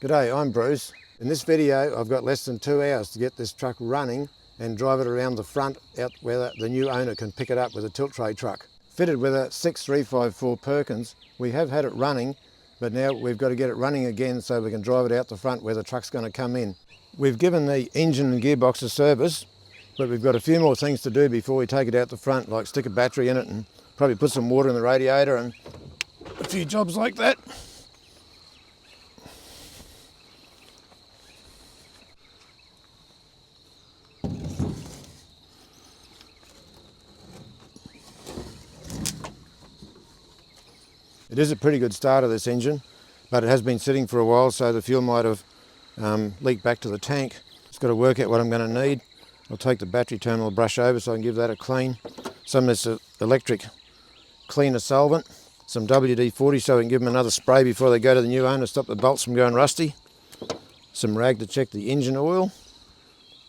G'day, I'm Bruce. In this video I've got less than 2 hours to get this truck running and drive it around the front out where the new owner can pick it up with a tilt tray truck. Fitted with a 6354 Perkins, we have had it running, but now we've got to get it running again so we can drive it out the front where the truck's going to come in. We've given the engine and gearbox a service, but we've got a few more things to do before we take it out the front, like stick a battery in it and probably put some water in the radiator and a few jobs like that. It is a pretty good starter, this engine, but it has been sitting for a while, so the fuel might have leaked back to the tank. Just got to work out what I'm going to need. I'll take the battery terminal brush over so I can give that a clean. Some of this electric cleaner solvent, some WD-40 so we can give them another spray before they go to the new owner, stop the bolts from going rusty. Some rag to check the engine oil.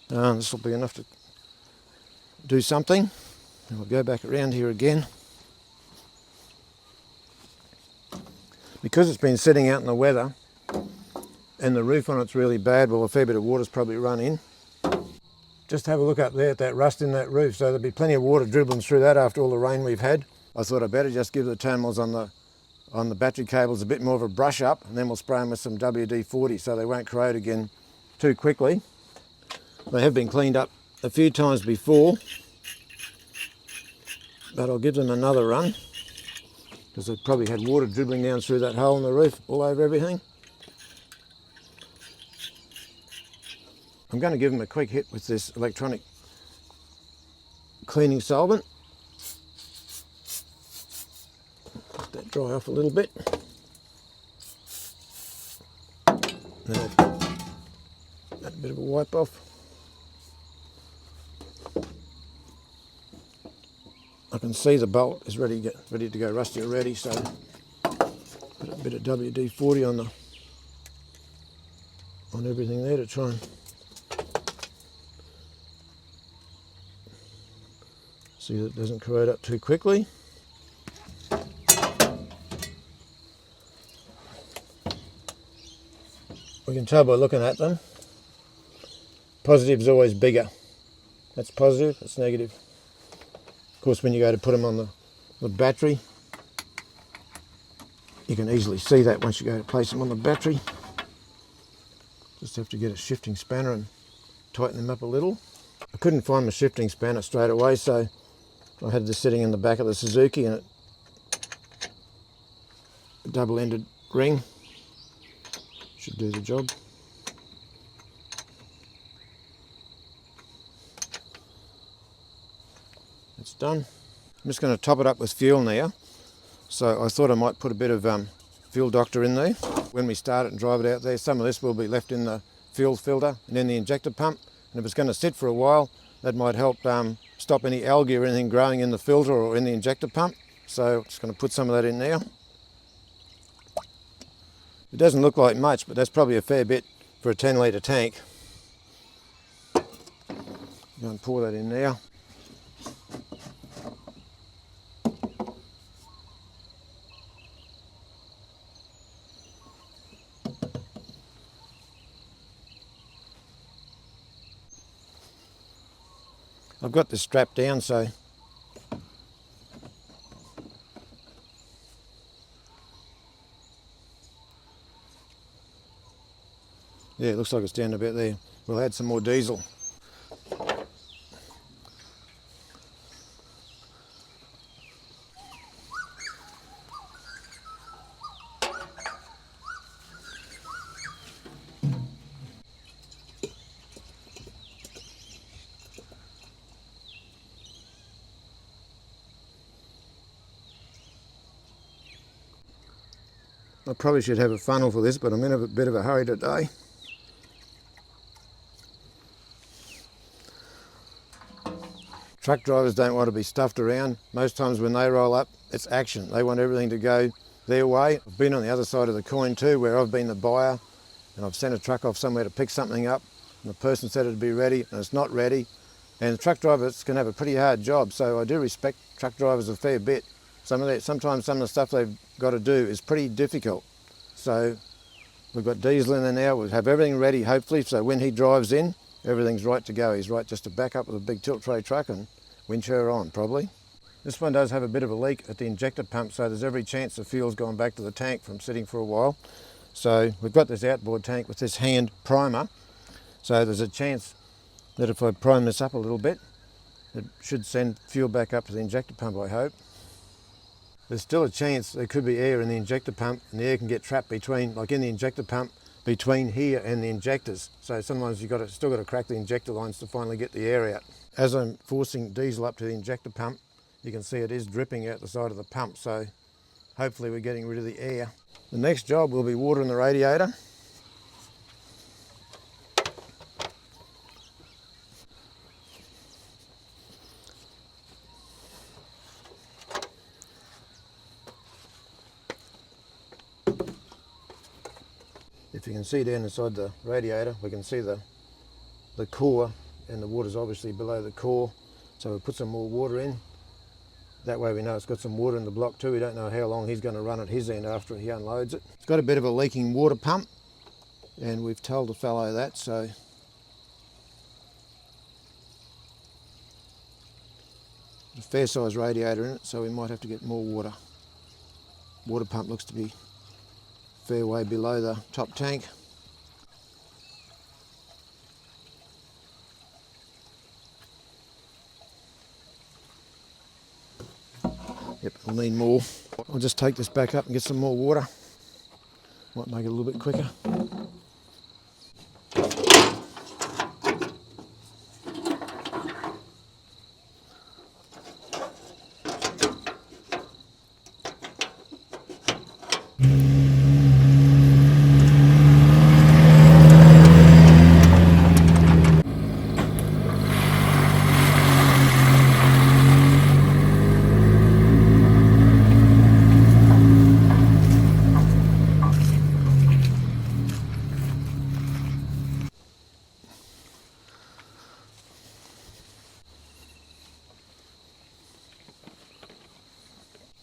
This will be enough to do something. And we'll go back around here again. Because it's been sitting out in the weather and the roof on it's really bad, well, a fair bit of water's probably run in. Just have a look up there at that rust in that roof, so there'll be plenty of water dribbling through that after all the rain we've had. I thought I'd better just give the terminals on the battery cables a bit more of a brush up, and then we'll spray them with some WD-40 so they won't corrode again too quickly. They have been cleaned up a few times before, but I'll give them another run, because they've probably had water dribbling down through that hole in the roof all over everything. I'm going to give them a quick hit with this electronic cleaning solvent. Let that dry off a little bit. Then I'll add a bit of a wipe off. I can see the bolt is ready to go rusty already, so put a bit of WD-40 on everything there to try and see that it doesn't corrode up too quickly. We can tell by looking at them. Positive is always bigger. That's positive, that's negative. Of course, when you go to put them on the battery, you can easily see that once you go to place them on the battery. Just have to get a shifting spanner and tighten them up a little. I couldn't find my shifting spanner straight away, so I had this sitting in the back of the Suzuki, and a double-ended ring should do the job. It's done. I'm just going to top it up with fuel now. So I thought I might put a bit of fuel doctor in there. When we start it and drive it out there, some of this will be left in the fuel filter and in the injector pump. And if it's going to sit for a while, that might help stop any algae or anything growing in the filter or in the injector pump. So I'm just going to put some of that in now. It doesn't look like much, but that's probably a fair bit for a 10-litre tank. Go and pour that in now. I've got this strapped down, so yeah, it looks like it's down about there. We'll add some more diesel. I probably should have a funnel for this, but I'm in a bit of a hurry today. Truck drivers don't want to be stuffed around. Most times when they roll up, it's action. They want everything to go their way. I've been on the other side of the coin too, where I've been the buyer and I've sent a truck off somewhere to pick something up, and the person said it'd be ready and it's not ready. And truck drivers can have a pretty hard job, so I do respect truck drivers a fair bit. Sometimes some of the stuff they've got to do is pretty difficult. So We've got diesel in there now. We'll have everything ready, hopefully, so when he drives in, everything's right to go. He's right just to back up with a big tilt tray truck and winch her on, probably. This one does have a bit of a leak at the injector pump, so there's every chance the fuel's gone back to the tank from sitting for a while. So we've got this outboard tank with this hand primer, so there's a chance that if I prime this up a little bit, it should send fuel back up to the injector pump, I hope. There's still a chance there could be air in the injector pump, and the air can get trapped between, like in the injector pump, between here and the injectors. So sometimes you've still got to crack the injector lines to finally get the air out. As I'm forcing diesel up to the injector pump, you can see it is dripping out the side of the pump, so hopefully we're getting rid of the air. The next job will be watering the radiator. If you can see down inside the radiator, we can see the core, and the water's obviously below the core. So we'll put some more water in. That way we know it's got some water in the block too. We don't know how long he's going to run at his end after he unloads it. It's got a bit of a leaking water pump, and we've told the fellow that, so a fair size radiator in it, so we might have to get more water. Water pump looks to be a fair way below the top tank. Yep, we'll need more. I'll just take this back up and get some more water. Might make it a little bit quicker.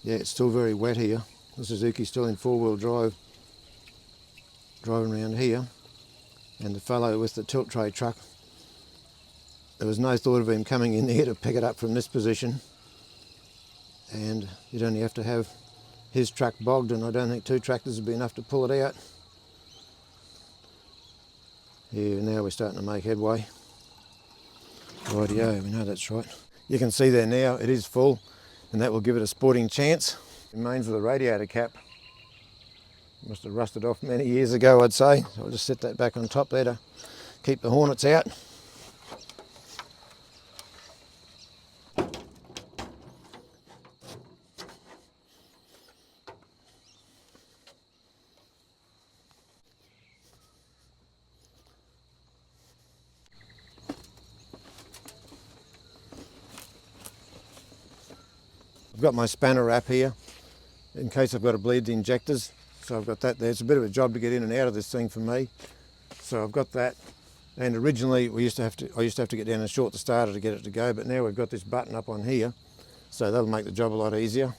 Yeah, it's still very wet here. The Suzuki's still in four-wheel drive, driving around here. And the fellow with the tilt tray truck, there was no thought of him coming in there to pick it up from this position. And you'd only have to have his truck bogged, and I don't think 2 tractors would be enough to pull it out. Here, now we're starting to make headway. Rightio, we know that's right. You can see there now, it is full, and that will give it a sporting chance. It remains with the radiator cap. Must have rusted off many years ago, I'd say. So I'll just set that back on top there to keep the hornets out. I've got my spanner wrap here in case I've got to bleed the injectors. So I've got that there. It's a bit of a job to get in and out of this thing for me. So I've got that. And originally I used to have to get down and short the starter to get it to go, but now we've got this button up on here, so that'll make the job a lot easier.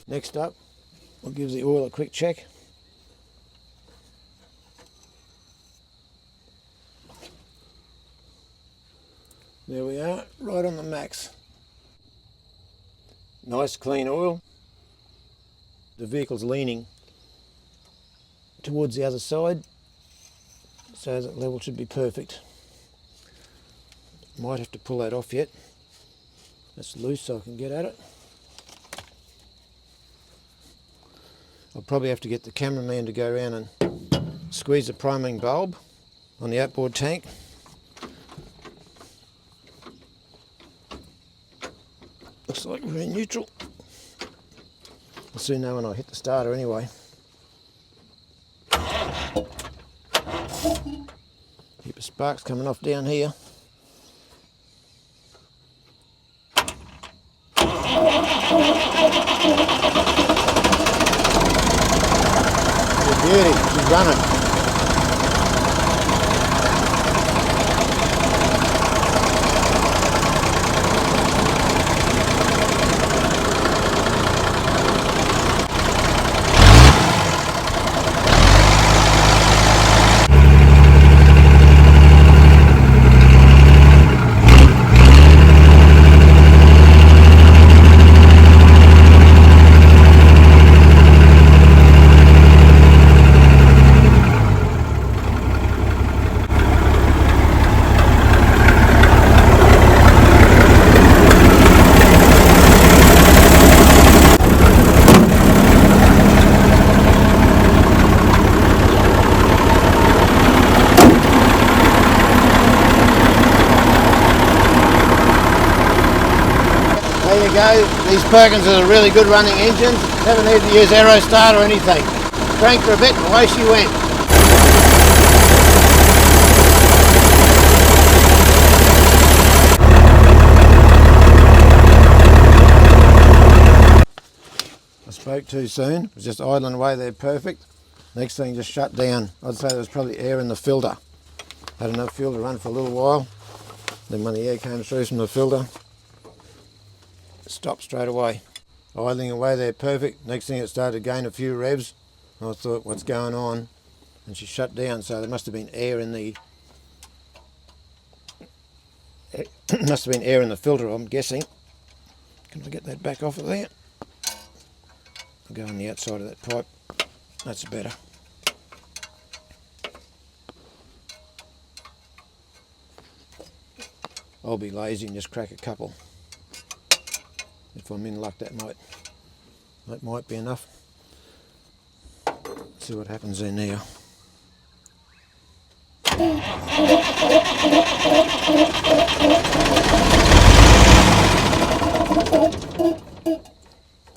Next up, we'll give the oil a quick check. There we are, right on the max. Nice clean oil. The vehicle's leaning towards the other side, so that level should be perfect. Might have to pull that off yet. That's loose, so I can get at it. I'll probably have to get the cameraman to go around and squeeze the priming bulb on the outboard tank. Looks like we're in neutral. I'll soon know when I hit the starter anyway. Heap of sparks coming off down here. Good beauty, she's running. go. These Perkins are a really good running engine. Never need to use Aerostart or anything. Cranked her a bit and away she went. I spoke too soon. It was just idling away there perfect. Next thing just shut down. I'd say there was probably air in the filter. Had enough fuel to run for a little while. Then when the air came through from the filter, it stopped straight away. Idling away there perfect. Next thing it started to gain a few revs. I thought, what's going on? And she shut down, so there must have been air in the filter, I'm guessing. Can I get that back off of there? I'll go on the outside of that pipe. That's better. I'll be lazy and just crack a couple. If I'm in luck, that might be enough. Let's see what happens there now.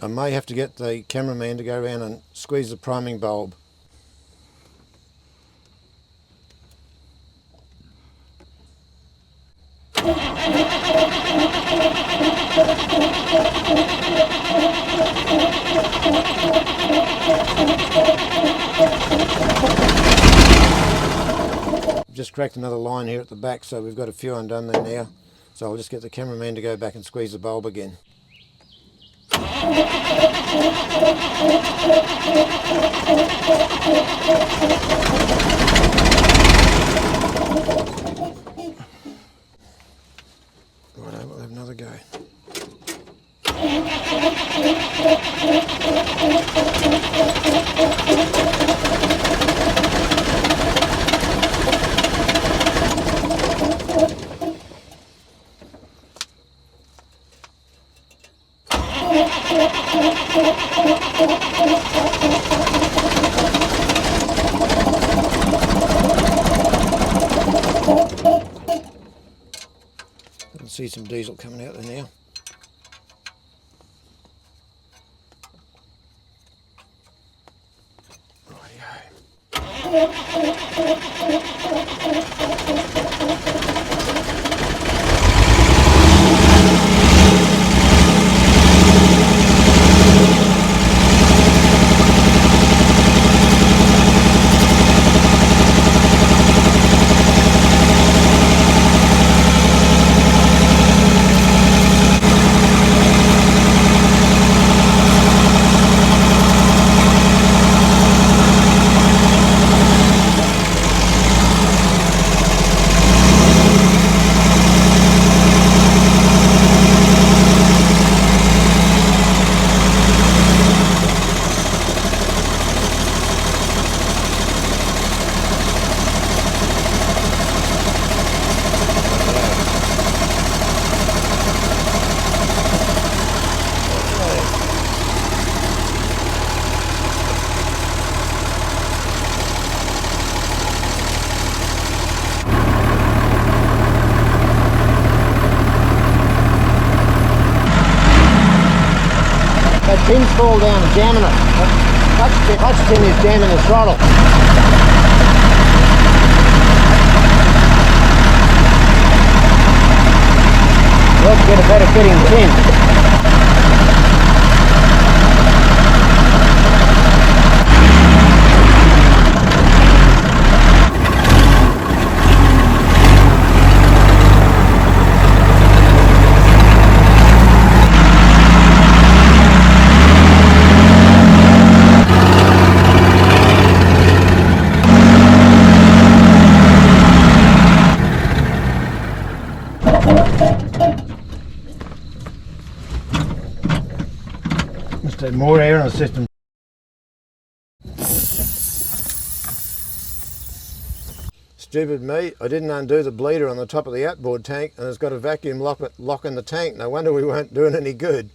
I may have to get the cameraman to go around and squeeze the priming bulb. Just cracked another line here at the back, so we've got a few undone there now. So I'll just get the cameraman to go back and squeeze the bulb again. Righto, we'll have another go. I can see some diesel coming out there now. Pin's fall down and jamming it. Clutch pin is jamming the throttle. Let's get a better fitting pin. Must have more air in the system. Stupid me, I didn't undo the bleeder on the top of the outboard tank, and it's got a vacuum lock in the tank. No wonder we weren't doing any good.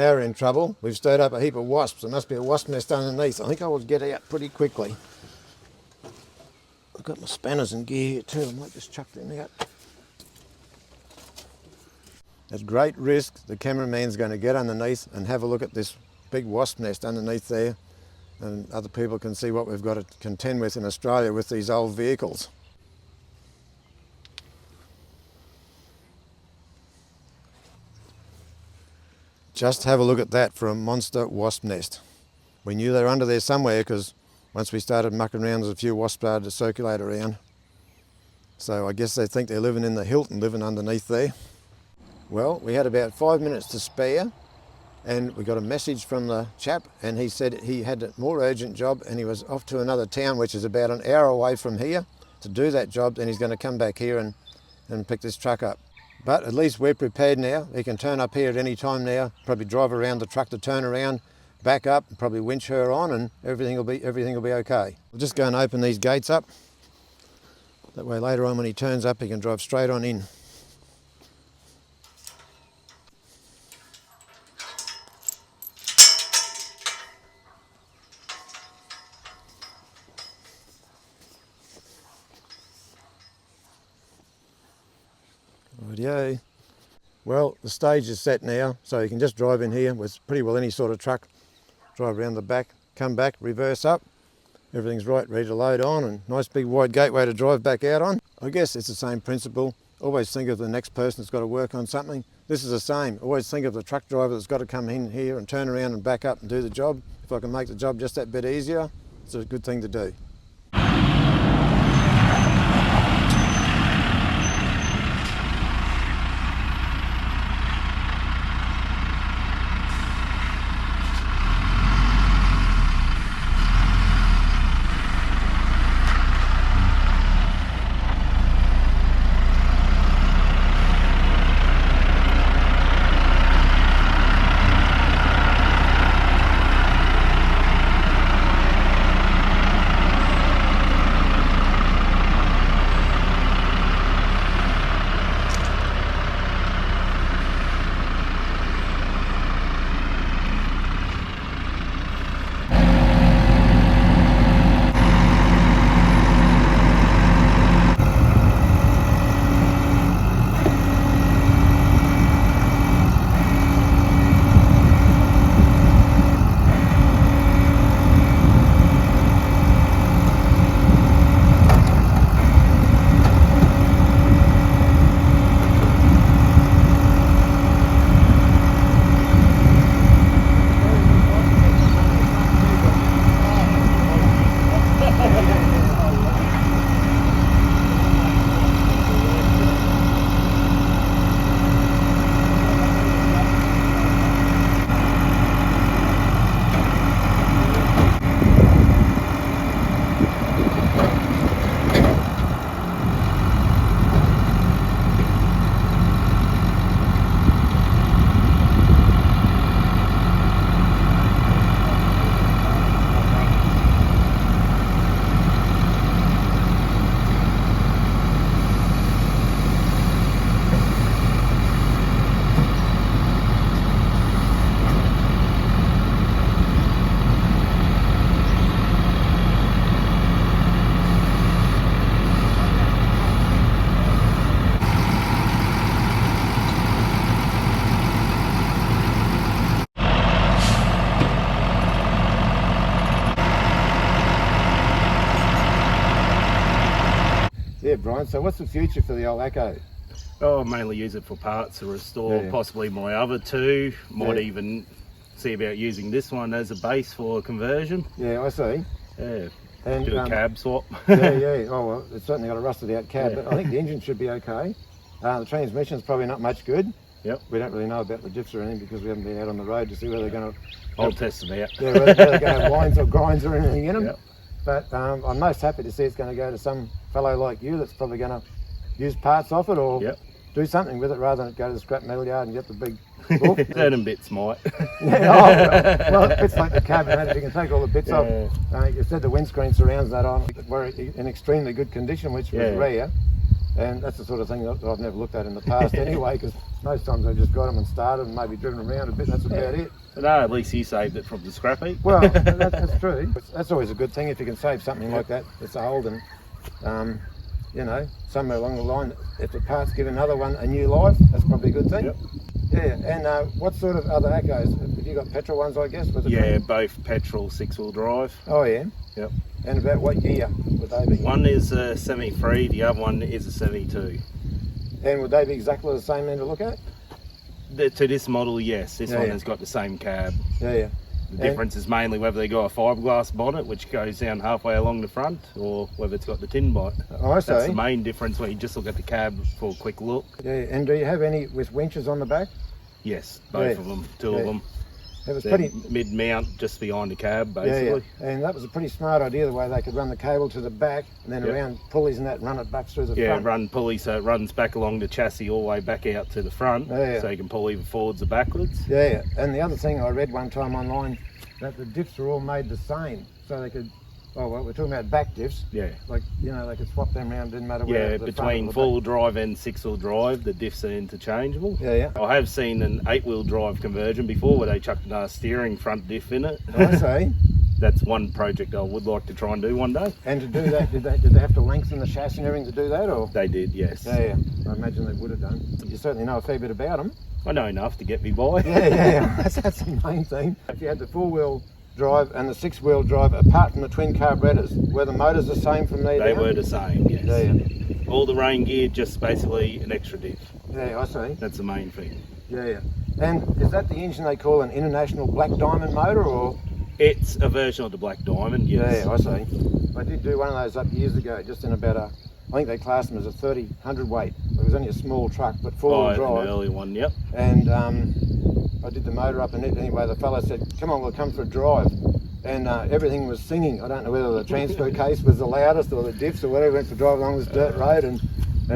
Now we're in trouble. We've stirred up a heap of wasps. There must be a wasp nest underneath. I think I will get out pretty quickly. I've got my spanners and gear here too. I might just chuck them out. At great risk, the cameraman's going to get underneath and have a look at this big wasp nest underneath there, and other people can see what we've got to contend with in Australia with these old vehicles. Just have a look at that for a monster wasp nest. We knew they were under there somewhere because once we started mucking around, there's a few wasps started to circulate around. So I guess they think they're living in the Hilton, living underneath there. Well, we had about 5 minutes to spare, and we got a message from the chap, and he said he had a more urgent job and he was off to another town which is about an hour away from here to do that job, and he's going to come back here and pick this truck up. But at least we're prepared now. He can turn up here at any time now, probably drive around the truck to turn around, back up, probably winch her on, and everything will be okay. We'll just go and open these gates up. That way later on when he turns up, he can drive straight on in. Rightio. Well, the stage is set now, so you can just drive in here with pretty well any sort of truck. Drive around the back, come back, reverse up. Everything's right, ready to load on, and nice big wide gateway to drive back out on. I guess it's the same principle. Always think of the next person that's got to work on something. This is the same. Always think of the truck driver that's got to come in here and turn around and back up and do the job. If I can make the job just that bit easier, it's a good thing to do. Yeah, Brian, so what's the future for the old Acco? Oh, I mainly use it for parts to restore possibly my other two. Might even see about using this one as a base for conversion. Yeah, I see. Yeah, and do a cab swap. yeah. Oh, well, it's certainly got a rusted out cab, but I think the engine should be okay. The transmission's probably not much good. Yep. We don't really know about the diffs or anything because we haven't been out on the road to see whether they're going to... I'll test them out. Yeah, whether they're going to have lines or grinds or anything in them. Yep. But I'm most happy to see it's going to go to some fellow like you that's probably going to use parts off it or do something with it rather than go to the scrap metal yard and get the big book. Certain bits might. Well, bits like the cab, if you can take all the bits off. You said the windscreen surrounds that on were in extremely good condition, which was rare. And that's the sort of thing that I've never looked at in the past anyway, because most times I just got them and started and maybe driven around a bit, that's about it. But no, at least you saved it from the scrap heap. Well, that's true. That's always a good thing if you can save something like that that's old and, you know, somewhere along the line, if the parts give another one a new life, that's probably a good thing. Yep. Yeah, and what sort of other Accos? Have you got petrol ones, I guess? Was it Yeah, both petrol 6-wheel drive. Oh, yeah? Yep. And about what year would they be? One is a 73, the other one is a 72. And would they be exactly the same then to look at? To this model, yes. This one Yeah. has got the same cab. Yeah. The difference is mainly whether they got a fiberglass bonnet, which goes down halfway along the front, or whether it's got the tin bonnet. Oh, I see. That's the main difference when you just look at the cab for a quick look. Yeah, and do you have any with winches on the back? Yes, both Yeah. of them, two of them. It was They're pretty... mid-mount, just behind the cab, basically. Yeah. And that was a pretty smart idea, the way they could run the cable to the back and then Yep. around pulleys and that and run it back through the Yeah, front. run pulley so it runs back along the chassis all the way back out to the front, Yeah. so you can pull either forwards or backwards. Yeah, and the other thing I read one time online, that the diffs are all made the same, so they could, oh well, we're talking about back diffs, Yeah. like, you know, they could swap them around, didn't matter where Yeah, the front between or the four-wheel drive and six-wheel drive, the diffs are interchangeable. Yeah. I have seen an 8-wheel drive conversion before where they chucked a steering front diff in it. I see. That's one project I would like to try and do one day. And to do that, did they have to lengthen the chassis and everything to do that, or? They did, yes. Yeah, I imagine they would have done. You certainly know a fair bit about them. I know enough to get me by. Yeah. That's the main thing. If you had the 4-wheel drive and the 6-wheel drive, apart from the twin carburetors, were the motors the same from there They down? were the same, yes. Yeah. All the rain gear, just basically an extra diff. Yeah, I see. That's the main thing. Yeah. And is that the engine they call an International Black Diamond motor, or? It's a version of the Black Diamond, yes. Yeah, I see. I did do one of those up years ago, just in about a, I think they classed them as a 30 hundredweight. It was only a small truck, but 4-wheel drive. An early one, yep. And I did the motor up in it anyway. The fella said, come on, we'll come for a drive. And everything was singing. I don't know whether the transfer case was the loudest or the diffs or whatever. Went for a drive along this dirt road, and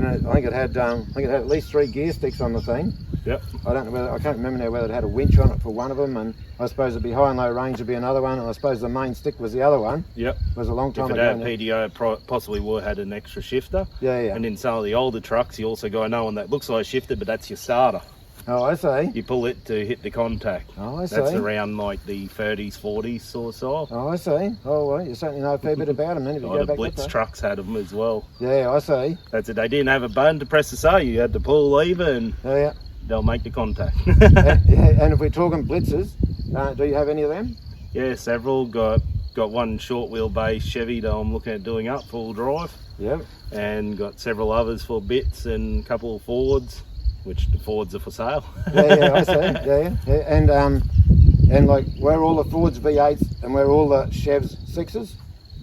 I think it had at least 3 gear sticks on the thing. Yep. I don't know whether, I can't remember now whether it had a winch on it for one of them, and I suppose it'd be high and low range would be another one, and I suppose the main stick was the other one. Yep. It was a long time If it ago. had PDO, possibly would have had an extra shifter. Yeah. And in some of the older trucks, you also got another one that looks like a shifter, but that's your starter. Oh, I see. You pull it to hit the contact. Oh, I see. That's around like the 30s, 40s sort of size. Oh, I see. Oh, well, you certainly know a fair bit about them then if you go The back Blitz that far. trucks had them as well. Yeah, I see. That's it. They didn't have a button to press the start. You had to pull the lever and Yeah. they'll make the contact. And if we're talking blitzers, do you have any of them? Yeah, several. Got one short wheelbase Chevy that I'm looking at doing up full drive. Yep. And got several others for bits and a couple of Fords, which the Fords are for sale. Yeah, I see. Yeah. And like, where all the Fords V8s and where all the Chevs 6s?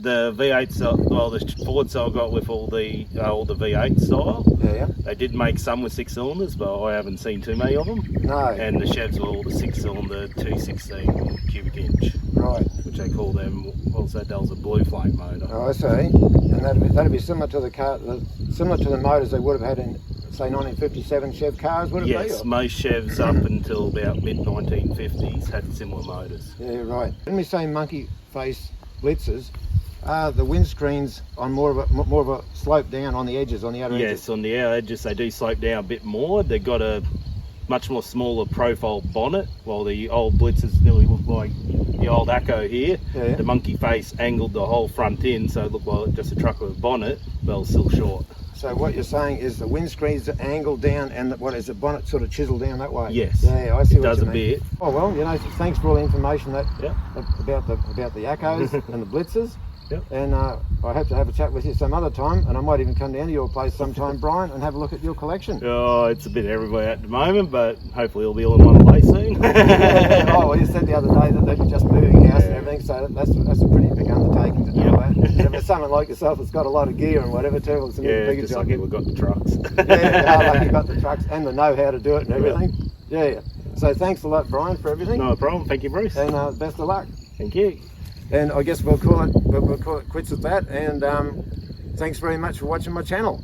The V8s, the Fords I got with all the V8 style. Yeah. They did make some with 6 cylinders, but I haven't seen too many of them. No. And the Chevs were all the 6-cylinder 216 cubic inch, Right. which they call them. What's that? That was a blue flame motor. Oh, I see. And that'd be similar to the motors they would have had in, say, 1957 Chev cars, would it be? Yes, Or? most Chevs up until about mid-1950s had similar motors. Yeah, right. When we say monkey face blitzers, are the windscreens on more of a slope down on the edges, on the outer edges? Yes, on the outer edges they do slope down a bit more. They've got a much more smaller profile bonnet, while the old blitzers nearly look like the old Acco here. Yeah. The monkey face angled the whole front in, so it looked like just a truck with a bonnet, but it was still short. So what you're saying is the windscreens are angled down and the bonnet sort of chiseled down that way? Yes. Yeah, I see It what does you a mean. bit. Oh, well, thanks for all the information Yeah. about the Accos and the blitzers. Yep. And I hope to have a chat with you some other time, and I might even come down to your place sometime, Brian, and have a look at your collection. Oh, it's a bit everywhere at the moment, but hopefully it'll be all in one place soon. Oh, well, you said the other day that they're just moving house and everything, so that's a pretty big undertaking to do that. If it's someone like yourself that's got a lot of gear and whatever too, it's a bigger just job. like we've got the trucks. Like you've got the trucks and the know-how to do it and everything. Yeah. So thanks a lot, Brian, for everything. No problem. Thank you, Bruce. And best of luck. Thank you. And I guess we'll call it quits at that. And thanks very much for watching my channel.